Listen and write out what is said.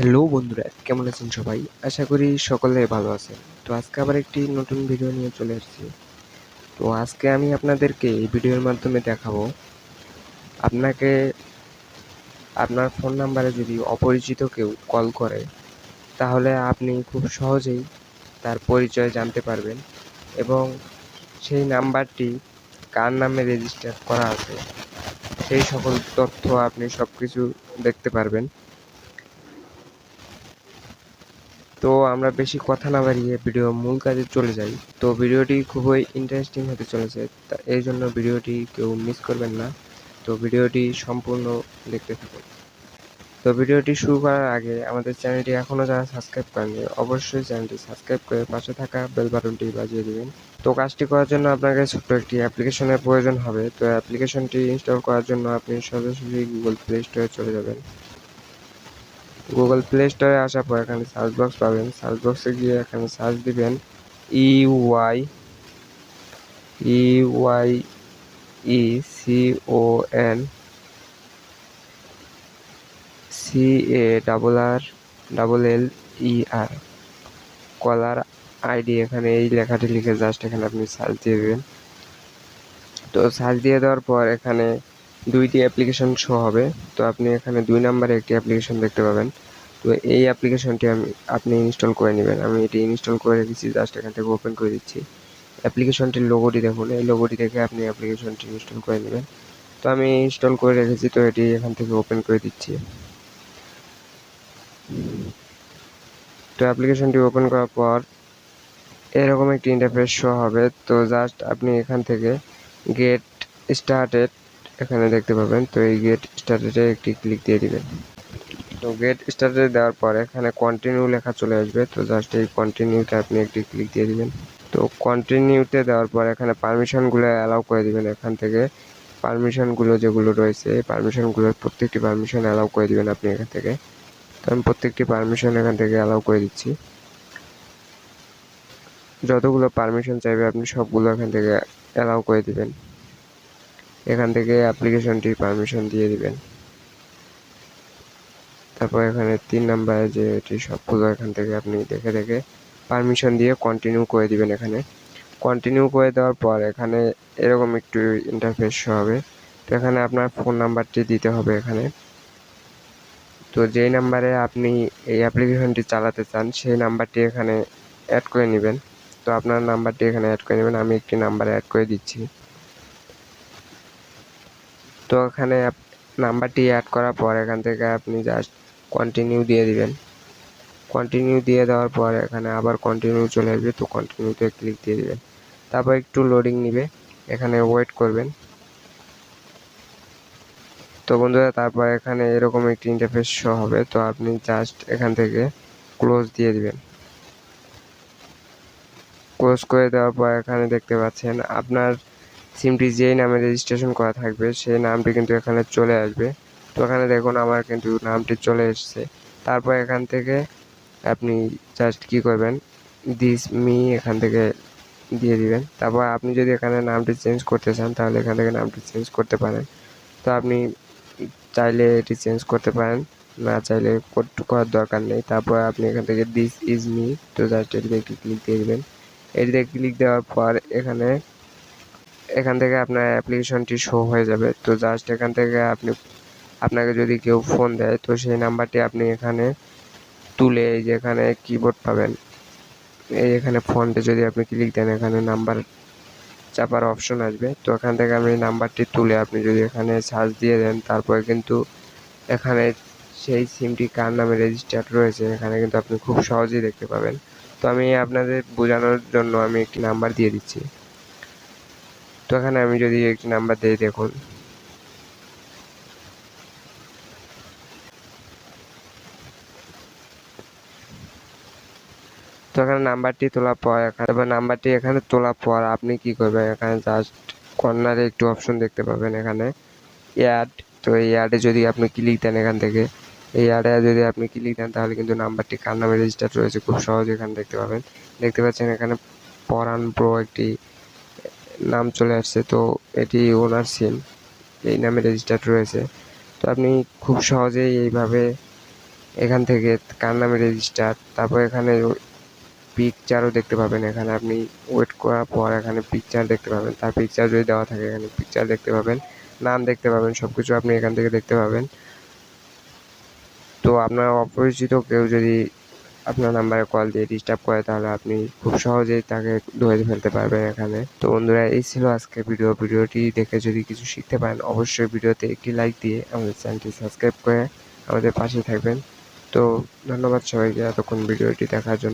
Hello বন্ধুরা, কেমন আছেন সবাই? আশা করি সকলে ভালো আছেন। তো আজকে আবার একটি নতুন ভিডিও নিয়ে চলে এসেছি। তো আজকে আমি আপনাদেরকে এই ভিডিওর মাধ্যমে দেখাবো আপনাকে আপনার ফোন নাম্বারে যদি অপরিচিত কেউ কল করে, তাহলে আপনি খুব সহজেই তার পরিচয় জানতে পারবেন এবং সেই নাম্বারটি কার নামে রেজিস্টার করা আছে সেই সকল তথ্য আপনি সবকিছু দেখতে পারবেন। তো আমরা বেশি কথা না বাড়িয়ে ভিডিও মূল কাজে চলে যাই। তো ভিডিওটি খুবই ইন্টারেস্টিং হতে চলেছে, এই জন্য ভিডিওটি কেউ মিস করবেন না। তো ভিডিওটি সম্পূর্ণ দেখতে থাকুন। তো ভিডিওটি শুরু করার আগে আমাদের চ্যানেলটি এখনও যারা সাবস্ক্রাইব করেননি, অবশ্যই চ্যানেলটি সাবস্ক্রাইব করে পাশে থাকা বেল বাটনটি বাজিয়ে দিবেন। তো কাজটি করার জন্য আপনাকে ছোট্ট একটি অ্যাপ্লিকেশনের প্রয়োজন হবে। তো অ্যাপ্লিকেশনটি ইনস্টল করার জন্য আপনি সরাসরি গুগল প্লে স্টোরে চলে যাবেন। গুগল প্লে স্টোরে আসার পর এখানে সার্চ বক্স পাবেন। সার্চ বক্সে গিয়ে এখানে সার্চ দিবেন ইউআই ইউআই ইসিওএন CARREL কলার আইডি। এখানে এই লেখাটি লিখে জাস্ট এখানে আপনি সার্চ দিয়ে দেবেন। তো সার্চ দিয়ে দেওয়ার পর এখানে দুইটি অ্যাপ্লিকেশন শো হবে। তো আপনি এখানে 2 নম্বরে একটি অ্যাপ্লিকেশন দেখতে পাবেন। তো এই অ্যাপ্লিকেশনটি আপনি ইনস্টল করে নেবেন। আমি এটি ইনস্টল করে রেখেছি, জাস্ট এখান থেকে ওপেন করে দিচ্ছি। অ্যাপ্লিকেশনটির লোগোটি দেখুন, এই লোগোটি দেখে আপনি অ্যাপ্লিকেশনটি ইনস্টল করে নেবেন। তো আমি ইনস্টল করে রেখেছি, তো এটি এখান থেকে ওপেন করে দিচ্ছি। তো অ্যাপ্লিকেশনটি ওপেন করার পর এরকম একটি ইন্টারফেস শো হবে। তো জাস্ট আপনি এখান থেকে গেট স্টার্টেড এখানে দেখতে পাবেন। তো এই গেট স্টার্টেডে একটি ক্লিক দিয়ে দিবেন। তো গেট স্টার্টেড দেওয়ার পর এখানে কন্টিনিউ লেখা চলে আসবে। তো জাস্ট এই কন্টিনিউতে আপনি একটি ক্লিক দিয়ে দিবেন। তো কন্টিনিউতে দেওয়ার পর এখানে পারমিশনগুলো অ্যালাউ করে দিবেন। এখান থেকে পারমিশনগুলো যেগুলো রয়েছে এই পারমিশনগুলোর প্রত্যেকটি পারমিশন অ্যালাউ করে দিবেন আপনি এখান থেকে। তো আমি প্রত্যেকটি পারমিশন এখান থেকে অ্যালাউ করে দিচ্ছি। যতগুলো পারমিশন চাইবে আপনি সবগুলো এখান থেকে অ্যালাউ করে দিবেন। এখান থেকে অ্যাপ্লিকেশনটির পারমিশন দিয়ে দিবেন। তারপর এখানে 3 নম্বরে যে এটি সবগুলো এখান থেকে আপনি দেখে দেখে পারমিশন দিয়ে কন্টিনিউ করে দিবেন। এখানে কন্টিনিউ করে দেওয়ার পর এখানে এরকম একটু ইন্টারফেস শো হবে। তো এখানে আপনার ফোন নাম্বারটি দিতে হবে এখানে। তো যেই নাম্বারে আপনি এই অ্যাপ্লিকেশনটি চালাতে চান সেই নাম্বারটি এখানে অ্যাড করে নেবেন। তো আপনার নাম্বারটি এখানে অ্যাড করে নেবেন। আমি একটি নাম্বার অ্যাড করে দিচ্ছি। তো এখানে নাম্বারটি অ্যাড করার পর এখান থেকে আপনি জাস্ট কন্টিনিউ দিয়ে দিবেন। কন্টিনিউ দিয়ে দেওয়ার পর এখানে আবার কন্টিনিউ চলে আসবে। তো কন্টিনিউতে ক্লিক দিয়ে দিবেন। তারপর একটু লোডিং নিবে, এখানে ওয়েট করবেন। তো বন্ধুরা তারপর এখানে এরকম একটি ইন্টারফেস শো হবে। তো আপনি জাস্ট এখান থেকে ক্লোজ দিয়ে দিবেন। ক্লোজ করে দেওয়ার পর এখানে দেখতে পাচ্ছেন আপনার সিমটি যেই নামে রেজিস্ট্রেশন করা থাকবে সেই নামটি কিন্তু এখানে চলে আসবে। তো এখানে দেখুন আমার কিন্তু নামটি চলে এসেছে। তারপর এখান থেকে আপনি জাস্ট কি করবেন, দিস মি এখান থেকে দিয়ে দিবেন। তারপর আপনি যদি এখানে নামটি চেঞ্জ করতে চান তাহলে এখান থেকে নামটি চেঞ্জ করতে পারেন। তো আপনি চাইলে এটি চেঞ্জ করতে পারেন, না চাইলে করার দরকার নেই। তারপর আপনি এখান থেকে দিস ইজ মি, তো জাস্ট এটিতে একটি ক্লিক দিয়ে দেবেন। এটিতে ক্লিক দেওয়ার পর এখান থেকে আপনার অ্যাপ্লিকেশনটি শো হয়ে যাবে। তো জাস্ট এখান থেকে আপনাকে যদি কেউ ফোন দেয় তো সেই নাম্বারটি আপনি এখানে তুলে এই যে এখানে কিবোর্ড পাবেন, এই এখানে ফোনটে যদি আপনি ক্লিক দেন এখানে নাম্বার চাপার অপশন আসবে। তো এখান থেকে আপনি নাম্বারটি তুলে আপনি যদি এখানে সার্চ দিয়ে দেন তারপরে কিন্তু এখানে সেই সিমটি কার নামে রেজিস্টার্ড রয়েছে এখানে কিন্তু আপনি খুব সহজেই দেখতে পাবেন। তো আমি আপনাদের বোঝানোর জন্য আমি একটি নাম্বার দিয়ে দিচ্ছি। তো এখানে আমি যদি একটি নাম্বার দিই, দেখুন তো এখানে নাম্বারটি তোলার পর নাম্বারটি এখানে তোলার পর আপনি কি করবেন, এখানে জাস্ট কর্নারে একটু অপশন দেখতে পাবেন এখানে অ্যাড। তো এই অ্যাডে যদি আপনি ক্লিক দেন এখান থেকে এই অ্যাডে যদি আপনি ক্লিক দেন তাহলে কিন্তু নাম্বারটি কার নামে রেজিস্টার্ড রয়েছে খুব সহজে এখানে দেখতে পাবেন। দেখতে পাচ্ছেন এখানে পরান প্রো একটি নাম চলে আসছে। তো এটি ওনার সিম, এই নামে রেজিস্টার্ড রয়েছে। তো আপনি খুব সহজেই এইভাবে এখান থেকে কার নামে রেজিস্টার, তারপর এখানে পিকচারও দেখতে পাবেন। এখানে আপনি ওয়েট করার পর এখানে পিকচার দেখতে পাবেন, তার পিকচার যদি দেওয়া থাকে এখানে পিকচার দেখতে পাবেন, নাম দেখতে পাবেন, সব কিছু আপনি এখান থেকে দেখতে পাবেন। তো আপনার অপরিচিত কেউ যদি আপনার নাম্বারে কল দিয়ে ডিস্টার্ব করে তাহলে আপনি খুব সহজেই তাকে ধরে ফেলতে পারবেন এখানে। তো বন্ধুরা, এই ছিল আজকে ভিডিওটি দেখে যদি কিছু শিখতে পারেন অবশ্যই ভিডিওতে একটি লাইক দিয়ে আমাদের চ্যানেলটি সাবস্ক্রাইব করে আমাদের পাশে থাকবেন। তো ধন্যবাদ সবাইকে এতক্ষণ ভিডিওটি দেখার জন্য।